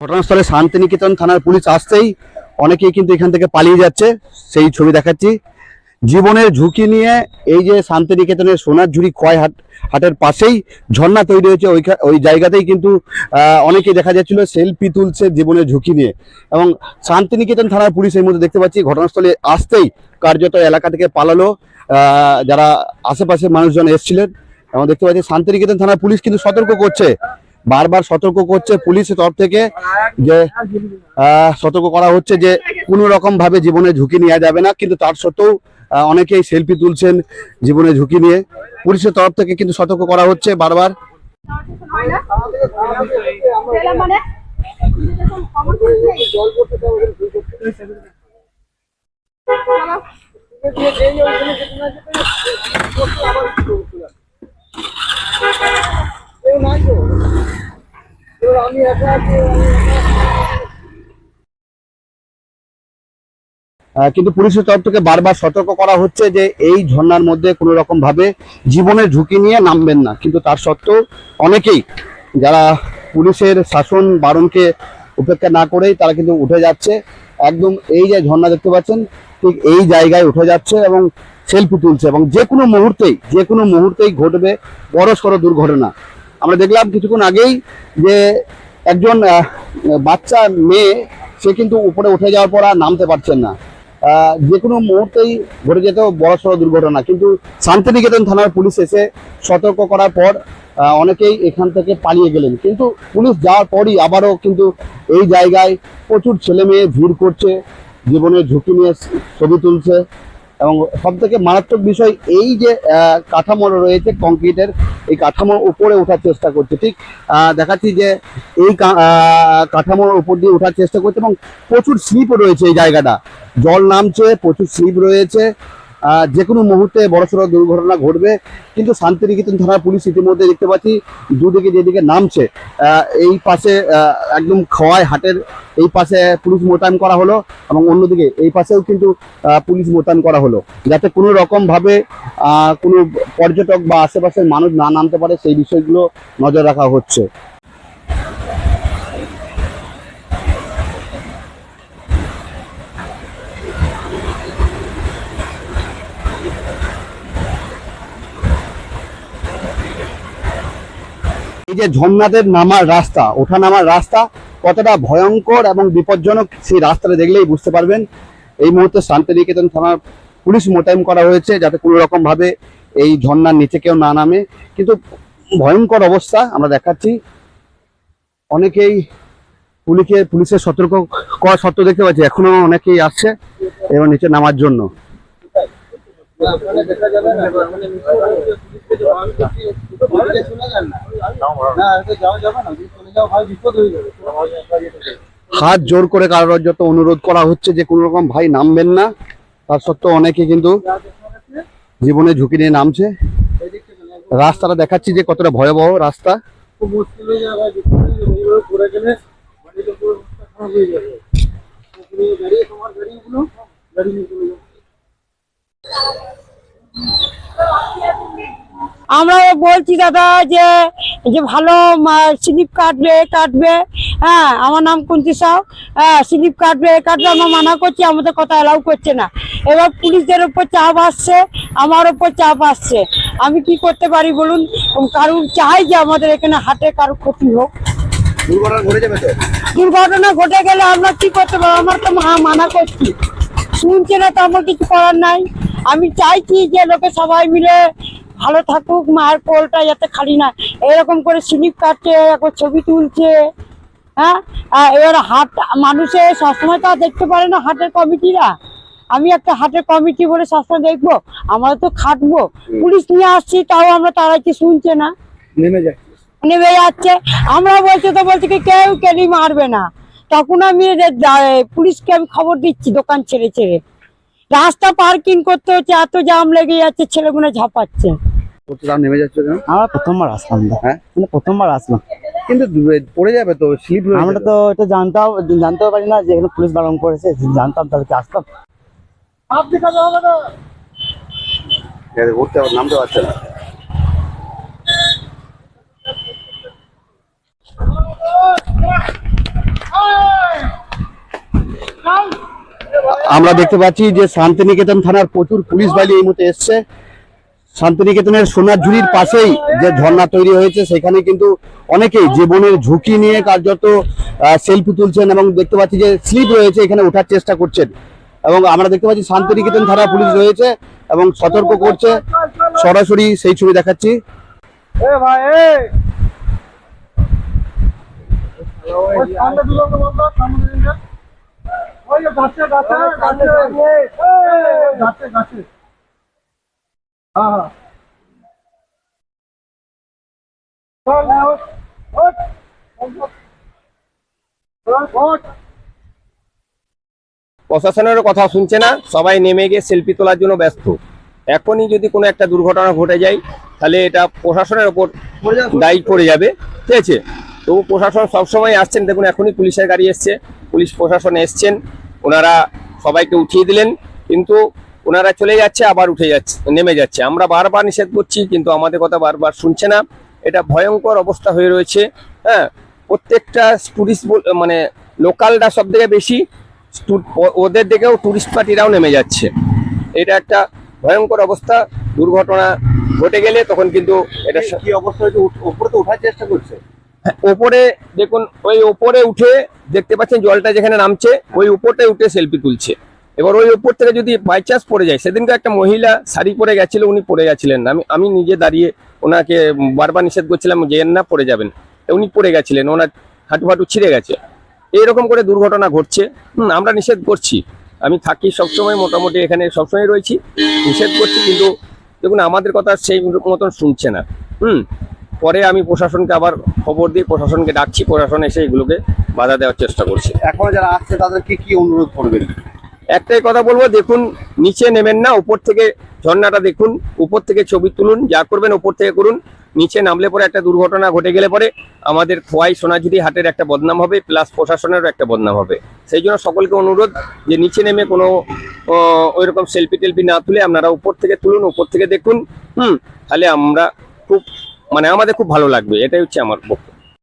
ঘটনাস্থলে শান্তিনিকেতন থানার পুলিশ আসতেই অনেকেই কিন্তু এখান থেকে পালিয়ে যাচ্ছে, সেই ছবি দেখাচ্ছি। জীবনের ঝুঁকি নিয়ে এই যে শান্তিনিকেতনের সোনারঝুরি হাটের পাশেই ঝর্ণা তৈরি হয়েছে, ওই জায়গাতেই কিন্তু অনেকেই দেখা যাচ্ছিল সেলফি তুলছে জীবনের ঝুঁকি নিয়ে। এবং শান্তিনিকেতন থানার পুলিশ এই মুহূর্তে দেখতে পাচ্ছি ঘটনাস্থলে আসতেই কার্যত এলাকা থেকে পালালো যারা আশেপাশের মানুষজন এসেছিলেন। এবং দেখতে পাচ্ছি শান্তিনিকেতন থানার পুলিশ কিন্তু সতর্ক করছে, বারবার সতর্ক করছে পুলিশের তরফ থেকে, যে সতর্ক করা হচ্ছে যে কোনো রকম ভাবে জীবনের ঝুঁকি নেওয়া যাবে না। কিন্তু তার সত্ত্বেও অনেকেই সেলফি তুলছেন জীবনের ঝুঁকি নিয়ে। পুলিশের তরফ থেকে কিন্তু সতর্ক করা হচ্ছে বারবার। কিন্তু পুলিশের তরফ থেকে বারবার সতর্ক করা হচ্ছে যে এই ঝর্ণার মধ্যে কোনো রকম ভাবে জীবনের ঝুঁকি নিয়ে নামবেন না। কিন্তু তার সত্ত্বেও অনেকেই যারা পুলিশের শাসন বারণকে উপেক্ষা না করেই তারা কিন্তু উঠে যাচ্ছে। একদম এই যে ঝর্ণা দেখতে পাচ্ছেন, ঠিক এই জায়গায় উঠে যাচ্ছে এবং সেলফি তুলছে। এবং যে কোনো মুহূর্তেই ঘটবে বড় সড়ো দুর্ঘটনা। আমরা দেখলাম কিছুক্ষণ আগেই যে একজন বাচ্চা মেয়ে, সে কিন্তু উপরে উঠে যাওয়ার পর আর নামতে পারছেন না। যে কোনো মুহূর্তেই ঘটে যেত বড়সড় দুর্ঘটনা। কিন্তু শান্তিনিকেতন থানার পুলিশ এসে সতর্ক করার পর অনেকেই এখান থেকে পালিয়ে গেলেন। কিন্তু পুলিশ যাওয়ার পরই আবারও কিন্তু এই জায়গায় প্রচুর ছেলে মেয়ে ভিড় করছে, জীবনের ঝুঁকি নিয়ে ছবি তুলছে। এবং সব থেকে মারাত্মক বিষয়, এই যে কাঠামো রয়েছে কংক্রিটের, এই কাঠামোর উপরে ওঠার চেষ্টা করছে। ঠিক দেখাচ্ছি যে এই কাঠামোর উপর দিয়ে ওঠার চেষ্টা করছে এবং প্রচুর স্লিপ রয়েছে এই জায়গাটা, জল নামছে, প্রচুর স্লিপ রয়েছে। যে কোনো মুহূর্তে বড়সড় দুর্ঘটনা ঘটবে। কিন্তু শান্তিনিকেতন থানার পুলিশ ইতিমধ্যে দেখতে পাচ্ছি দুদিকে যেদিকে নামছে, এই পাশে একদম খোয়াই হাটের এই পাশে পুলিশ মোতায়েন করা হলো এবং অন্যদিকে এই পাশেও কিন্তু পুলিশ মোতায়েন করা হলো, যাতে কোনো রকম ভাবে কোনো পর্যটক বা আশেপাশের মানুষ না নামতে পারে, সেই বিষয়গুলো নজর রাখা হচ্ছে। এই যে ঝর্ণাদের নামার রাস্তা, ওঠা নামার রাস্তা কতটা ভয়ঙ্কর এবং বিপজ্জনক, সেই রাস্তাটা দেখলেই বুঝতে পারবেন। এই মুহূর্তে শান্তিনিকেতন থানার পুলিশ মোতায়েন করা হয়েছে, যাতে কোনো রকম ভাবে এই ঝর্ণার নিচে কেউ না নামে। কিন্তু ভয়ঙ্কর অবস্থা আমরা দেখাচ্ছি। অনেকেই পুলিশের সতর্ক করা সত্ত্বেও দেখতে পাচ্ছি এখনো অনেকেই আসছে এবং নিচে নামার জন্য। হাত জোর করে কারোর যত অনুরোধ করা হচ্ছে যে কোনো রকম ভাই নামবেন না, তার সত্ত্বেও অনেকে কিন্তু জীবনে ঝুঁকি নিয়ে নামছে। রাস্তাটা দেখাচ্ছি যে কতটা ভয়াবহ রাস্তা। আমরা বলছি দাদা যে ভালো স্লিপ কাটবে। হ্যাঁ, আমার নাম কুন্তি সাউ। হ্যাঁ, স্লিপ কাটবে আমরা মানা করছি, আমাদের কথা অ্যালাউ করছে না। এবার পুলিশদের উপর চাপ আসছে, আমার উপর চাপ আসছে। আমি কি করতে পারি বলুন? কারণ চাই যে আমাদের এখানে হাটে কারো ক্ষতি হোক। দুর্ঘটনা ঘটে গেলে আমরা কি করতে পারবো? আমার তো মানা করছি, শুনছে না, তো আমার কিছু করার নাই। আমি চাইছি যে লোকে সবাই মিলে ভালো থাকুক, মায়ের কোলটা যাতে খালি না এরকম করে স্লিপ কাটছে, এখন ছবি তুলছে। হ্যাঁ, এবার হাট মানুষে সবসময় তো দেখতে পারে না হাটের কমিটিরা। আমি একটা হাটের কমিটি বলে সবসময় দেখবো? আমরা তো খাটবো, পুলিশ নিয়ে আসছি, তাও আমরা তারা কি শুনছে না, নেমে যাচ্ছে। আমরা বলছি কি কেউ কেলি মারবে না। তখন আমি পুলিশকে আমি খবর দিচ্ছি, দোকান ছেড়ে রাস্তা পার্কিং করতে হচ্ছে, এত জাম লেগে যাচ্ছে, ছেলেগুলো ঝাঁপাচ্ছে। নেমে যাচ্ছে কেন? আমরা প্রথমবার আসলাম। হ্যাঁ, প্রথমবার আসলাম। কিন্তু পড়ে যাবে তো, স্লিপ। আমরা তো এটা জানতেও পারি না যে এখানে পুলিশ বারণ করেছে। জানতাম তাহলে কি আসতাম? নামতে পারছে না। আমরা দেখতে পাচ্ছি যে শান্তিনিকেতন থানার প্রচুর পুলিশ বাহিনী এই মুহূর্তে এসছে। শান্তিনিকেতনের সোনার ঝুড়ির পাশেই যে ঝর্ণা তৈরি হয়েছে সেখানে কিন্তু অনেকেই জীবনের ঝুঁকি নিয়ে কার্যত সেলফি তুলছেন এবং দেখতে পাচ্ছি যে স্লিপ রয়েছে, এখানে ওঠার চেষ্টা করছেন। এবং আমরা দেখতে পাচ্ছি শান্তিনিকেতন থানা পুলিশ রয়েছে এবং সতর্ক করছে। সরাসরি সেই ছবি দেখাচ্ছি। প্রশাসনের কথা শুনছে না, সবাই নেমে গিয়ে সেলফি তোলার জন্য ব্যস্ত। এখনই যদি কোনো একটা দুর্ঘটনা ঘটে যায় তাহলে এটা প্রশাসনের ওপর দায়ী পড়ে যাবে, ঠিক আছে। তবু প্রশাসন সবসময় আসছেন, দেখুন এখনই পুলিশের গাড়ি এসছে, পুলিশ প্রশাসন এসছেন, ওনারা সবাইকে উঠিয়ে দিলেন, কিন্তু ওনারা চলে যাচ্ছে আবার উঠে যাচ্ছে, নেমে যাচ্ছে। আমরা বারবার নিষেধ করছি কিন্তু আমাদের কথা বারবার শুনছে না। এটা ভয়ঙ্কর অবস্থা হয়ে রয়েছে। হ্যাঁ, প্রত্যেকটা টুরিস্ট মানে লোকালটা সব থেকে বেশি, ওদের দিকেও টুরিস্ট পার্টিরাও নেমে যাচ্ছে। এটা একটা ভয়ঙ্কর অবস্থা। দুর্ঘটনা ঘটে গেলে তখন কিন্তু এটা কি অবস্থা হয়েছে? উপরে তো ওঠার চেষ্টা করছে। ওপরে দেখুন, ওই ওপরে উঠে দেখতে পাচ্ছেন জলটা যেখানে নামছে, ওই উপরটায় উঠে সেলফি তুলছে। এবার ওই উপর থেকে যদি বাই চান্স পড়ে যায়, সেদিনকে একটা মহিলা শাড়ি পরে গেছিল, উনি পড়ে গেছিলেন। আমি নিজে দাঁড়িয়ে ওনাকে বারবার নিষেধ করছিলাম যে না পড়ে যাবেন, উনি পড়ে গেছিলেন, ওনার হাঁটু ফাটু ছিঁড়ে গেছে। এইরকম করে দুর্ঘটনা ঘটছে। আমরা নিষেধ করছি, আমি থাকি সবসময়, মোটামুটি এখানে সবসময় রয়েছি, নিষেধ করছি, কিন্তু দেখুন আমাদের কথা সেই মতন শুনছে না। পরে আমি প্রশাসনকে আবার খবর দিয়ে প্রশাসনকে ডাকছি, প্রশাসন এসে এগুলোকে বাধা দেওয়ার চেষ্টা করছে। এখন যারা আসছে তাদেরকে কি অনুরোধ করবেন? একটাই কথা বলবো, দেখুন নিচে নেমেন না, উপর থেকে ঝর্ণাটা দেখুন, উপর থেকে ছবি তুলুন, যা করবেন উপর থেকে করুন। নিচে নামলে পরে একটা দুর্ঘটনা ঘটে গেলে পরে আমাদের খোয়াই সোনাঝুরি হাটের একটা বদনাম হবে, প্লাস প্রশাসনেরও একটা বদনাম হবে। সেই জন্য সকলকে অনুরোধ যে নিচে নেমে কোনো ওইরকম সেলফি টেলফি না তুলে আপনারা উপর থেকে তুলুন, উপর থেকে দেখুন। তাহলে আমরা খুব আমাদের খুব ভালো লাগবে, এটাই হচ্ছে আমার বক্তব্য।